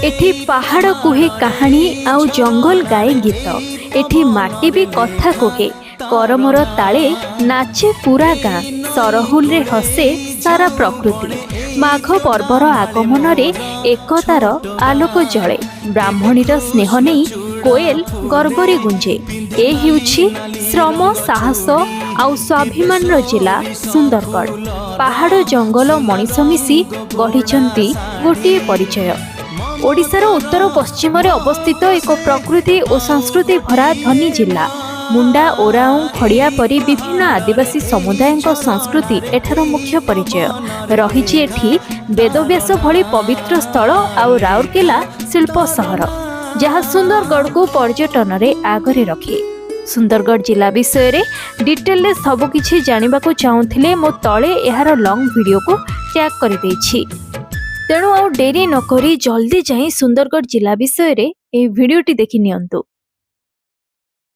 एठी पहाड़ कुहे कहानी आउ जंगल गाए गीत। एठी माटी भी कथा कुहे करमर ताले नाचे पूरा गाँ। सरहुल रे हसे सारा प्रकृति। माघ पर्वर आगमन रे एकतार आलोक जळे। ब्राह्मणीर स्नेह नहीं कोयल गर्वरे गुंजे। ए हेउछि श्रम साहस आउ स्वाभिमान जिला सुंदरगढ़। पहाड़ जंगल मनीष मिसी गढ़ी गोटे परिचय। ओडिशार उत्तर पश्चिम रे अवस्थित एक प्रकृति और संस्कृति भरा धनी जिला। मुंडा ओराओं खड़िया परी विभिन्न आदिवासी समुदाय संस्कृति एठार मुख्य परिचय रही। एठी वेदव्यास भली पवित्र स्थल आउ राउरकेला शिल्प सहर जहाँ सुंदरगढ़ को पर्यटन रे आगरे रखे। सुंदरगढ़ जिला विषय रे डिटेल रे सबकिछि जानिबाकु चाहुथिले मो तळे एहार लॉन्ग वीडियो को टैग करि देछि। तेणु आउ डेरी नकरी जल्दी जाई सुंदरगढ़ जिला विषय रे ए वीडियोटी देखि नियंतु।